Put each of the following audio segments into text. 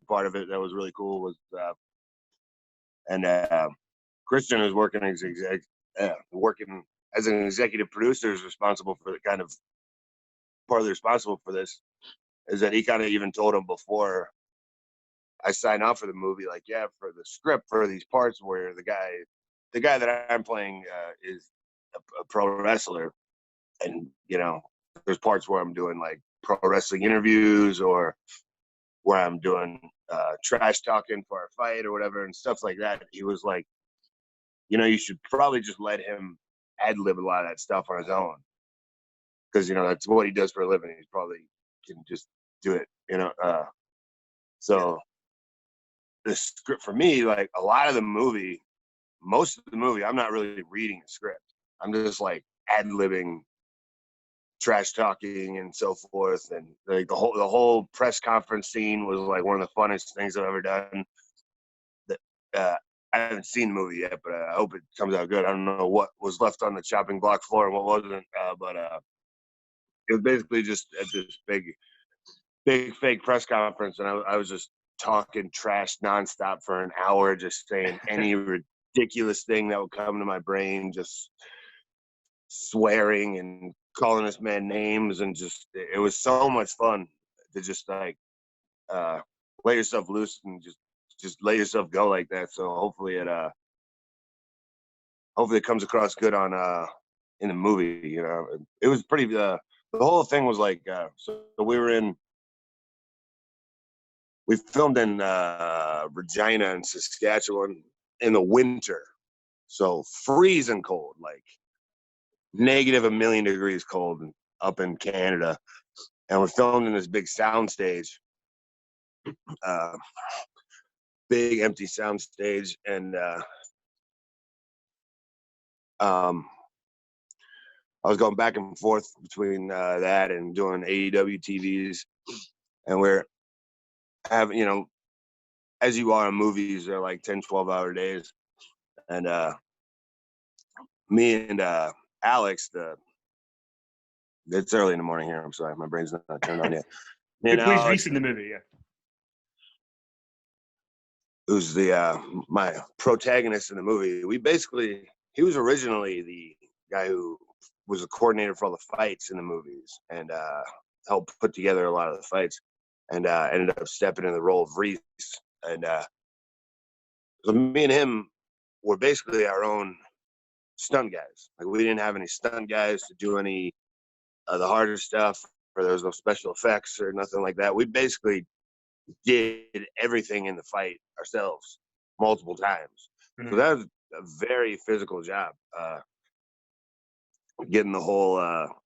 part of it that was really cool was, Christian is working as an executive producer, is responsible for the kind of partly responsible for this, is that he kind of even told him before I signed off for the movie, like, yeah, for the script for these parts where the guy that I'm playing is a pro wrestler, and there's parts where I'm doing like pro wrestling interviews or where I'm doing trash talking for a fight or whatever and stuff like that. He was like, you should probably just let him ad-lib a lot of that stuff on his own, because that's what he does for a living. He probably can just do it, so the script for me, like a lot of the movie, most of the movie, I'm not really reading a script. I'm just like ad-libbing, trash talking and so forth. And like the whole press conference scene was like one of the funnest things I've ever done. I haven't seen the movie yet, but I hope it comes out good. I don't know what was left on the chopping block floor and what wasn't, but it was basically just at this big fake press conference, and I was just talking trash nonstop for an hour, just saying any ridiculous thing that would come to my brain, just swearing and calling this man names, and just it was so much fun to just like let yourself loose and just let yourself go like that. So hopefully it comes across good on in the movie. It was pretty the whole thing was like so we filmed in Regina and Saskatchewan in the winter, so freezing cold, like negative a million degrees cold up in Canada, and we're filmed in this big sound stage, big empty sound stage, and I was going back and forth between that and doing AEW TVs, and we're having, as you are in movies, they're like 10, 12-hour days, and me and Alex, it's early in the morning here. I'm sorry, my brain's not turned on yet. He plays Reese in the movie, yeah. Who's my protagonist in the movie? He was originally the guy who was a coordinator for all the fights in the movies and helped put together a lot of the fights, and ended up stepping in the role of Reese. And so me and him were basically our own stunt guys. Like, we didn't have any stunt guys to do any the harder stuff, or there was no special effects or nothing like that. We basically did everything in the fight ourselves multiple times. Mm-hmm. So that was a very physical job, getting the whole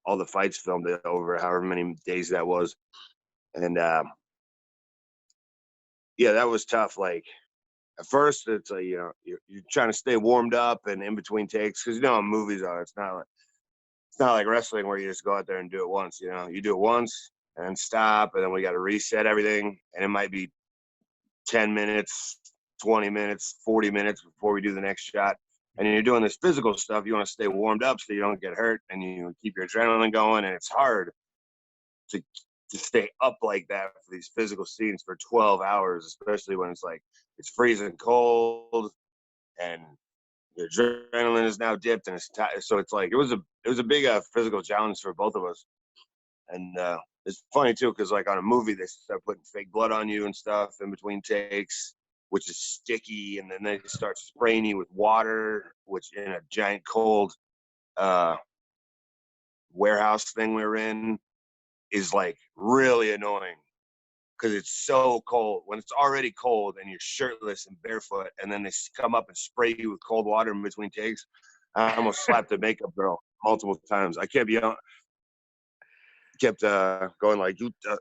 all the fights filmed over however many days that was. And yeah, that was tough. Like, at first it's like, you're trying to stay warmed up and in between takes, because how movies are. It's not like wrestling where you just go out there and do it once. You do it once and then stop, and then we got to reset everything, and it might be 10 minutes, 20 minutes, 40 minutes before we do the next shot. And you're doing this physical stuff, you want to stay warmed up so you don't get hurt, and you keep your adrenaline going. And it's hard to stay up like that for these physical scenes for 12 hours, especially when it's freezing cold and your adrenaline is now dipped, and so it's like it was a big physical challenge for both of us. And it's funny too, because like on a movie they start putting fake blood on you and stuff in between takes, which is sticky, and then they start spraying you with water, which in a giant cold warehouse thing we were in is like really annoying, because it's so cold. When it's already cold and you're shirtless and barefoot, and then they come up and spray you with cold water in between takes, I almost slapped the makeup girl multiple times. I kept going like, I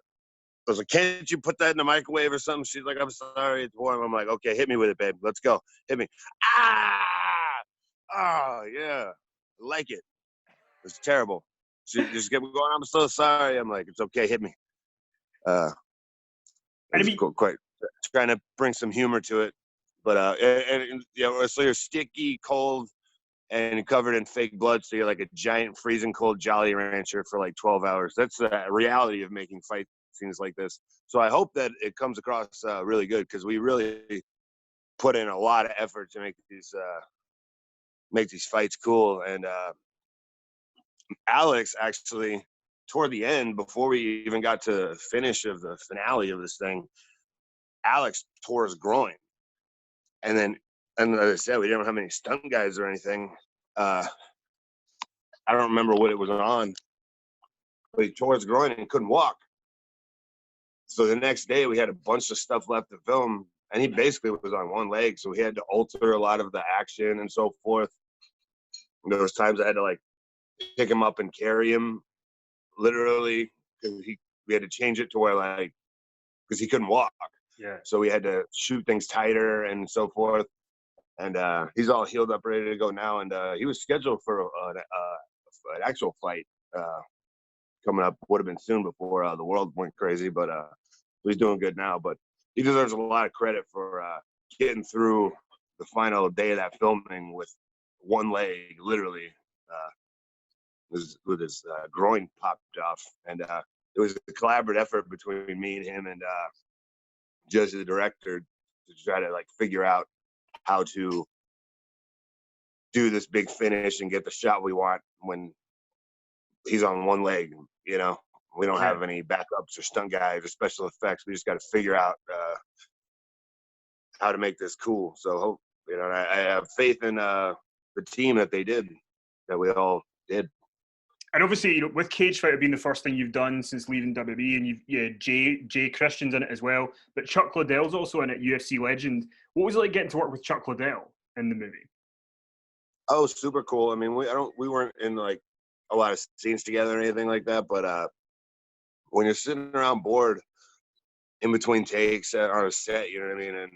was like, can't you put that in the microwave or something? She's like, I'm sorry, it's warm. I'm like, okay, hit me with it, babe. Let's go. Hit me. Oh, yeah. I like it. It's terrible. She just kept going, I'm so sorry. I'm like, it's okay, hit me. Quite trying to bring some humor to it. But, so you're sticky, cold, and covered in fake blood, so you're like a giant freezing cold Jolly Rancher for like 12 hours. That's the reality of making fight scenes like this. So I hope that it comes across really good, because we really put in a lot of effort to make these fights cool. And Alex actually, toward the end, before we even got to finish of the finale of this thing, Alex tore his groin. And then, and as I said, we didn't have any stunt guys or anything. I don't remember what it was on, but he tore his groin and couldn't walk. So the next day we had a bunch of stuff left to film, and he basically was on one leg. So he had to alter a lot of the action and so forth. And there was times I had to like pick him up and carry him, literally, because we had to change it to where like, because he couldn't walk. Yeah. So we had to shoot things tighter and so forth. And he's all healed up, ready to go now. And he was scheduled for an actual fight coming up. Would have been soon before the world went crazy, but he's doing good now. But he deserves a lot of credit for getting through the final day of that filming with one leg, literally, with his groin popped off. And it was a collaborative effort between me and him and Judge, the director, to try to like figure out how to do this big finish and get the shot we want when he's on one leg. You know, we don't have any backups or stunt guys or special effects. We just got to figure out how to make this cool. So, you know, I have faith in the team that we all did. And obviously, you know, with Cagefighter being the first thing you've done since leaving WWE, and you've Jay Christian's in it as well, but Chuck Liddell's also in it, UFC legend. What was it like getting to work with Chuck Liddell in the movie? Oh, super cool. I mean, we weren't in like a lot of scenes together or anything like that, but when you're sitting around bored in between takes on a set, you know what I mean? And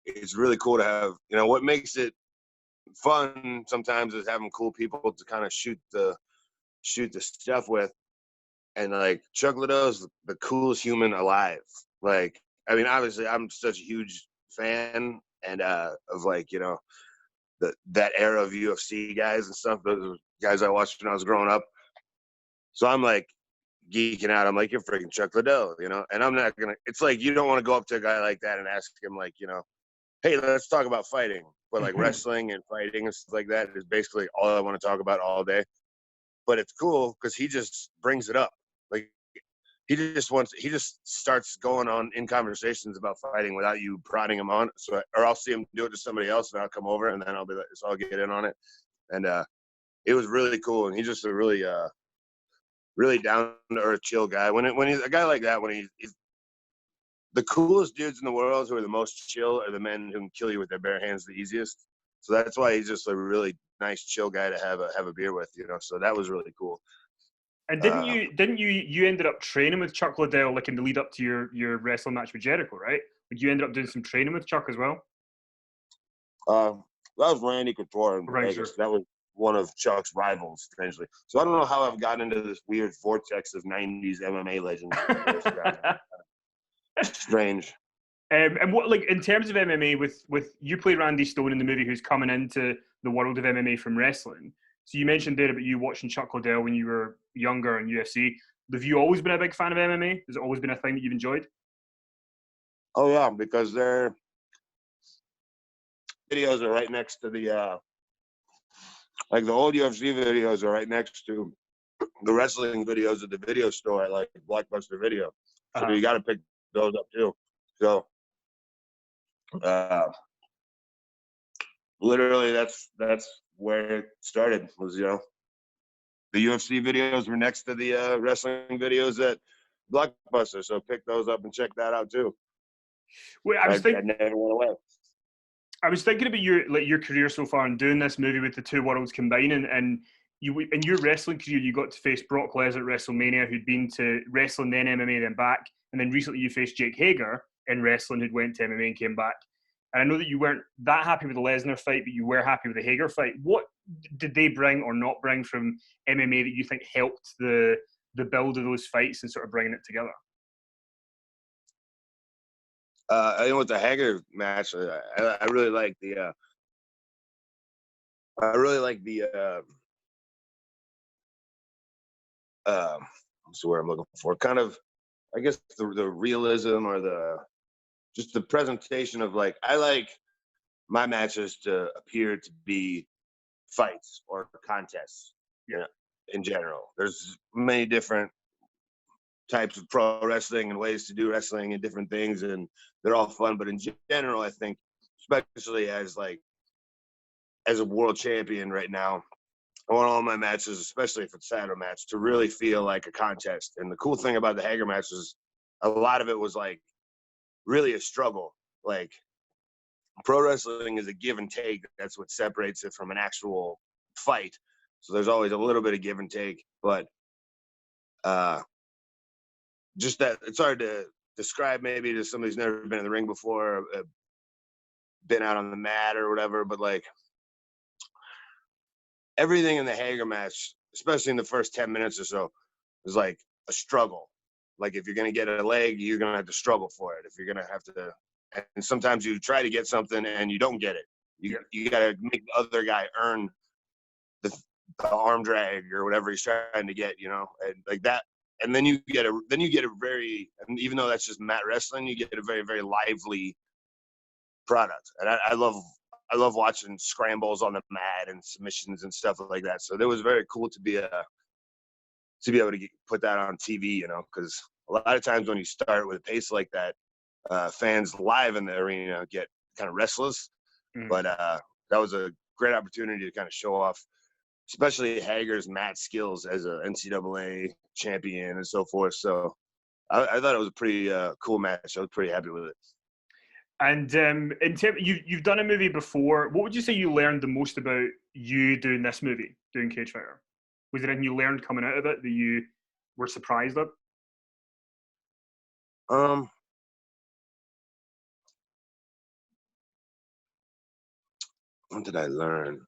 it's really cool to have, you know, what makes it fun sometimes is having cool people to kind of shoot the stuff with. And like Chuck Liddell is the coolest human alive. Like, I mean, obviously I'm such a huge fan and of like, you know, that era of UFC guys and stuff, those guys I watched when I was growing up. So I'm like geeking out. I'm like, you're freaking Chuck Liddell, you know? And I'm not gonna, it's like, you don't want to go up to a guy like that and ask him like, you know, hey, let's talk about fighting. But like wrestling and fighting and stuff like that is basically all I want to talk about all day. But it's cool because he just brings it up. Like he just starts going on in conversations about fighting without you prodding him on. So, or I'll see him do it to somebody else and I'll come over and then I'll be like, so I'll get in on it. And it was really cool. And he's just a really, really down to earth, chill guy. When he's a guy like that, when he's the coolest dudes in the world who are the most chill are the men who can kill you with their bare hands the easiest. So that's why he's just a really nice, chill guy to have a beer with, you know. So that was really cool. And didn't you ended up training with Chuck Liddell like in the lead up to your wrestling match with Jericho, right? Like you ended up doing some training with Chuck as well? That was Randy Couture in Vegas. Sure. That was one of Chuck's rivals, strangely. So I don't know how I've gotten into this weird vortex of 90s MMA legends. Strange. And what, like, in terms of MMA, with you play Randy Stone in the movie, who's coming into the world of MMA from wrestling. So you mentioned there about you watching Chuck Liddell when you were younger in UFC. Have you always been a big fan of MMA? Has it always been a thing that you've enjoyed? Oh yeah, because their videos are right next to the like the old UFC videos are right next to the wrestling videos at the video store at like Blockbuster Video. So you got to pick those up too. So literally that's where it started, was, you know, the UFC videos were next to the wrestling videos at Blockbuster. So pick those up and check that out too. Well, I never went away. I was thinking about your career so far and doing this movie with the two worlds combining, and you in your wrestling career you got to face Brock Lesnar at WrestleMania, who'd been to wrestling then MMA then back, and then recently you faced Jake Hager in wrestling, who'd went to MMA and came back. And I know that you weren't that happy with the Lesnar fight, but you were happy with the Hager fight. What did they bring or not bring from MMA that you think helped the build of those fights and sort of bringing it together? I think with the Hager match, I really like the what's the word I'm looking for? Kind of I guess the realism or just the presentation of like, I like my matches to appear to be fights or contests, you know, in general. There's many different types of pro wrestling and ways to do wrestling and different things, and they're all fun. But in general, I think, especially as a world champion right now, I want all my matches, especially if it's a title match, to really feel like a contest. And the cool thing about the Hager match is a lot of it was like really a struggle. Like, pro wrestling is a give and take. That's what separates it from an actual fight. So there's always a little bit of give and take, but just that it's hard to describe maybe to somebody who's never been in the ring before, been out on the mat or whatever. But like everything in the Hager match, especially in the first 10 minutes or so, is like a struggle. Like if you're gonna get a leg, you're gonna have to struggle for it. If you're gonna have to, and sometimes you try to get something and you don't get it. You gotta make the other guy earn the arm drag or whatever he's trying to get, you know, and like that. And then you get a very, and even though that's just mat wrestling, you get a very, very lively product. And I love watching scrambles on the mat and submissions and stuff like that. So it was very cool to be able to put that on TV, you know, because a lot of times when you start with a pace like that, fans live in the arena get kind of restless. But that was a great opportunity to kind of show off, especially Hager's mat skills as a NCAA champion and so forth. So I thought it was a pretty cool match. I was pretty happy with it. And you've done a movie before. What would you say you learned the most about you doing this movie, doing Cagefighter? Was there anything you learned coming out of it that you were surprised at? What did I learn?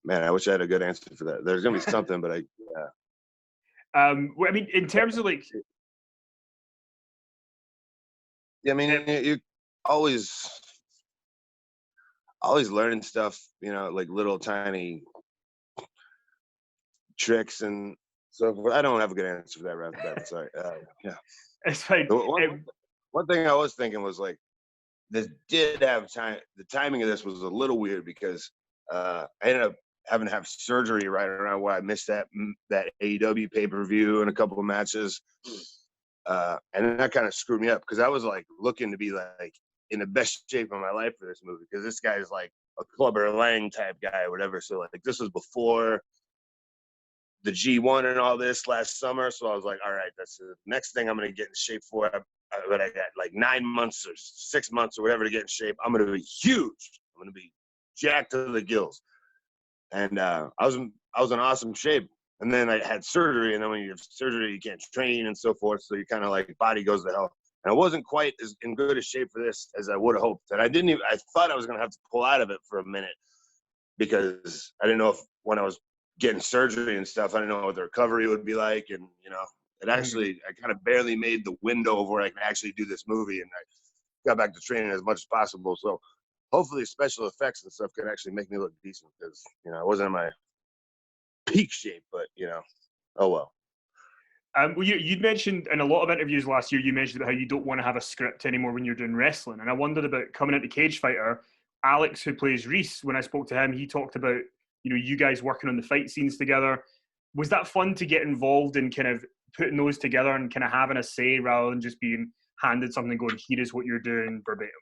Man, I wish I had a good answer for that. There's gonna be something, but I mean, in terms of like, yeah, I mean, you always learning stuff, you know, like little tiny tricks and so. I don't have a good answer for that right off the bat. Sorry. Yeah, it's fine. One thing I was thinking was like, this did have time. The timing of this was a little weird because I ended up having to have surgery right around where I missed that AEW pay-per-view and a couple of matches. And that kind of screwed me up because I was like looking to be like in the best shape of my life for this movie because this guy is like a Clubber Lang type guy or whatever. So like this was before the G1 and all this last summer. So I was like, all right, that's the next thing I'm going to get in shape for. But I got like 9 months or 6 months or whatever to get in shape. I'm going to be huge. I'm going to be jacked to the gills. And I was in awesome shape. And then I had surgery. And then when you have surgery, you can't train and so forth. So you kind of like body goes to hell. And I wasn't quite as in good a shape for this as I would have hoped. And I thought I was going to have to pull out of it for a minute because I didn't know if when I was getting surgery and stuff, I didn't know what the recovery would be like. And, you know, it actually, I kind of barely made the window of where I can actually do this movie. And I got back to training as much as possible. So hopefully special effects and stuff can actually make me look decent because, you know, I wasn't in my peak shape, but, you know, oh well. Well, you'd mentioned in a lot of interviews last year, you mentioned about how you don't want to have a script anymore when you're doing wrestling. And I wondered about coming into Cagefighter. Alex, who plays Reese, when I spoke to him, he talked about, you know, you guys working on the fight scenes together. Was that fun to get involved in kind of putting those together and kind of having a say rather than just being handed something going, here is what you're doing verbatim?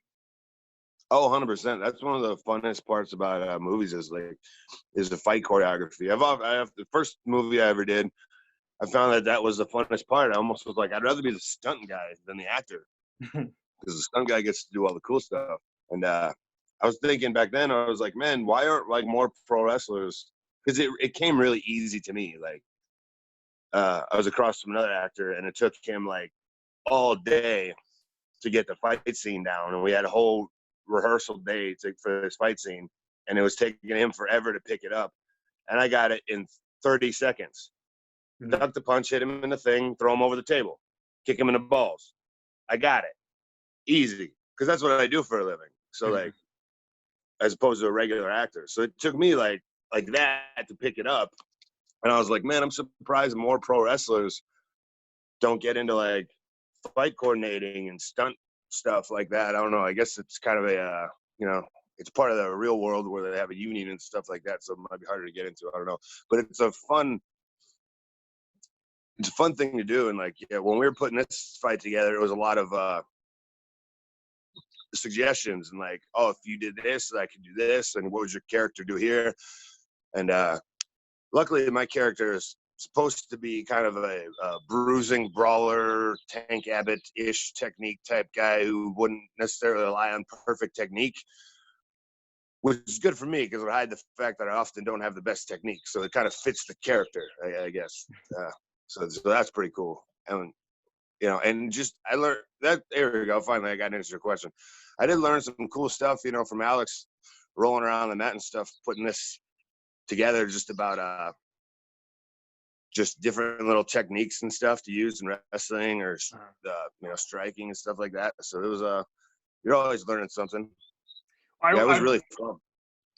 Oh, 100%. That's one of the funnest parts about movies is the fight choreography. I have the first movie I ever did. I found that was the funnest part. I almost was like, I'd rather be the stunt guy than the actor because the stunt guy gets to do all the cool stuff. And I was thinking back then, I was like, man, why aren't like more pro wrestlers? Because it came really easy to me. Like I was across from another actor, and it took him like all day to get the fight scene down, and we had a whole rehearsal day for this fight scene, and it was taking him forever to pick it up, and I got it in 30 seconds. Duck the punch, hit him in the thing, throw him over the table, kick him in the balls. I got it. Easy. Because that's what I do for a living. So, like, as opposed to a regular actor. So it took me like that to pick it up. And I was like, man, I'm surprised more pro wrestlers don't get into like fight coordinating and stunt stuff like that. I don't know. I guess it's kind of a, it's part of the real world where they have a union and stuff like that. So it might be harder to get into. I don't know. But it's a fun thing to do. And like, yeah, when we were putting this fight together, it was a lot of suggestions and like, oh, if you did this, I could do this. And what would your character do here? And luckily, my character is supposed to be kind of a bruising brawler, Tank Abbott-ish technique type guy who wouldn't necessarily rely on perfect technique, which is good for me because it hide the fact that I often don't have the best technique. So it kind of fits the character, I guess. So that's pretty cool. And, and just I learned that. There we go. Finally, I got to answer your question. I did learn some cool stuff, from Alex rolling around the mat and stuff, putting this together, just about just different little techniques and stuff to use in wrestling or striking and stuff like that. So it was you're always learning something. It was really fun.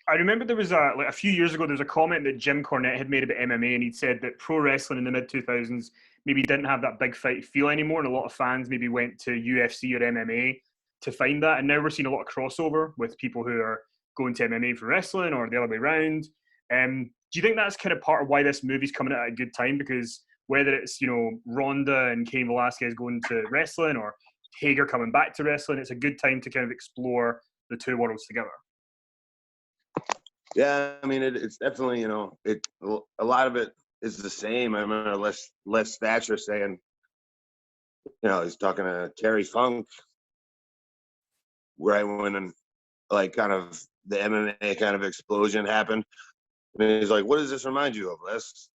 I remember there was a few years ago, there was a comment that Jim Cornette had made about MMA, and he'd said that pro wrestling in the mid-2000s maybe didn't have that big fight feel anymore, and a lot of fans maybe went to UFC or MMA to find that. And now we're seeing a lot of crossover with people who are going to MMA for wrestling or the other way around. Do you think that's kind of part of why this movie's coming out at a good time? Because whether it's, Ronda and Cain Velasquez going to wrestling or Hager coming back to wrestling, it's a good time to kind of explore the two worlds together. Yeah, I mean, it's definitely, a lot of it is the same. I remember Les Thatcher saying, he's talking to Terry Funk right when, like, kind of the MMA kind of explosion happened. And he's like, what does this remind you of, Les?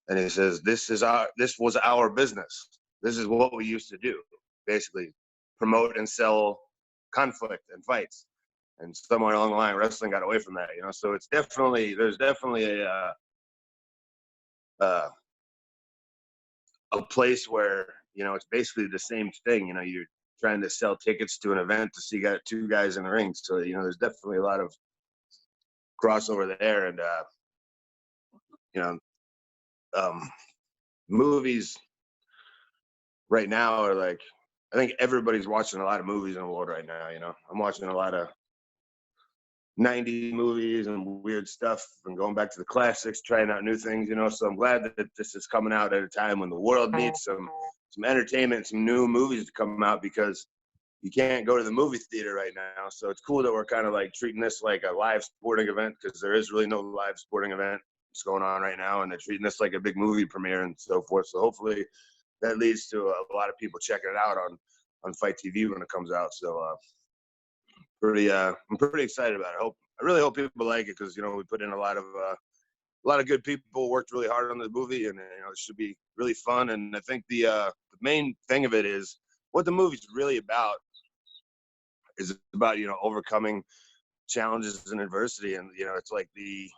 And he says, this was our business. This is what we used to do, basically promote and sell conflict and fights. And somewhere along the line, wrestling got away from that, So there's definitely a place where, it's basically the same thing. You're trying to sell tickets to an event to see two guys in the ring. So, there's definitely a lot of crossover there. And, movies right now are like, I think everybody's watching a lot of movies in the world right now. I'm watching a lot of 90s movies and weird stuff and going back to the classics, trying out new things, So I'm glad that this is coming out at a time when the world needs some entertainment, some new movies to come out, because you can't go to the movie theater right now. So it's cool that we're kind of like treating this like a live sporting event, because there is really no live sporting event that's going on right now, and they're treating this like a big movie premiere and so forth. So hopefully that leads to a lot of people checking it out on FITE TV when it comes out. So I'm pretty excited about it. I really hope people like it, because we put in a lot of good people, worked really hard on the movie, and it should be really fun. And I think the main thing of it is what the movie's really about is about overcoming challenges and adversity. And it's like the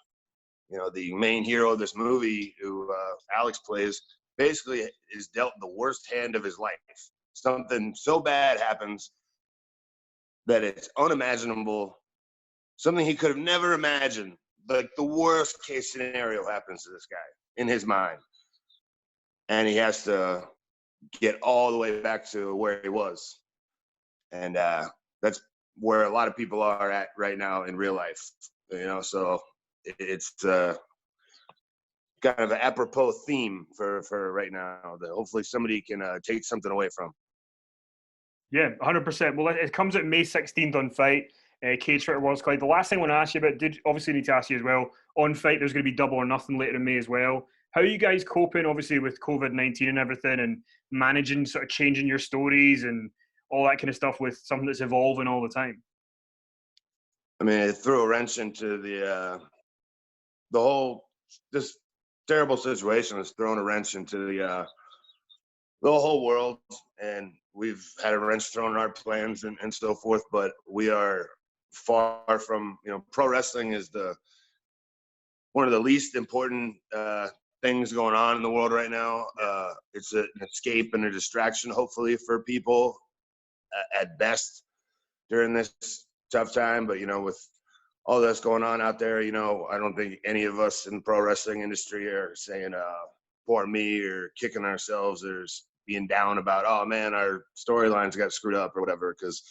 main hero of this movie, who Alex plays, basically is dealt the worst hand of his life. Something so bad happens that it's unimaginable, something he could have never imagined. Like the worst case scenario happens to this guy in his mind, and he has to get all the way back to where he was. And that's where a lot of people are at right now in real life, so it's kind of an apropos theme for right now that hopefully somebody can take something away from. Yeah, 100%. Well, it comes out May 16th on FITE, Cagefighter Worlds Collide. The last thing I want to ask you about, obviously need to ask you as well, on FITE there's going to be Double or Nothing later in May as well. How are you guys coping, obviously, with COVID-19 and everything, and managing sort of changing your stories and all that kind of stuff with something that's evolving all the time? I mean, it threw a wrench into the whole, this terrible situation has thrown a wrench into the whole world, and we've had a wrench thrown in our plans and so forth, but we are far from, pro wrestling is one of the least important things going on in the world right now. It's an escape and a distraction, hopefully, for people at best during this tough time. But, with all that's going on out there. You know, I don't think any of us in the pro wrestling industry are saying, poor me, or kicking ourselves, or being down about, oh man, our storylines got screwed up or whatever. Cause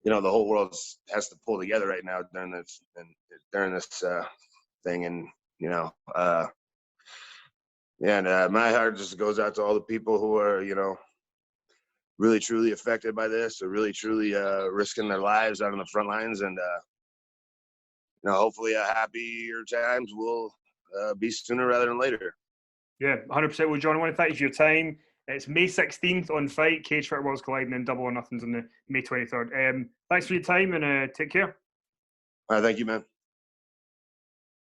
you know, the whole world has to pull together right now during this thing. And, you know, my heart just goes out to all the people who are, you know, really truly affected by this, or really truly risking their lives out on the front lines. And you know, hopefully happier times will be sooner rather than later. Yeah, 100%. Well, John, I want to thank you for your time. It's May 16th on FITE, Cagefighter Worlds Collide, and then Double or Nothing's on the May 23rd. Thanks for your time, and take care. All right, thank you, man.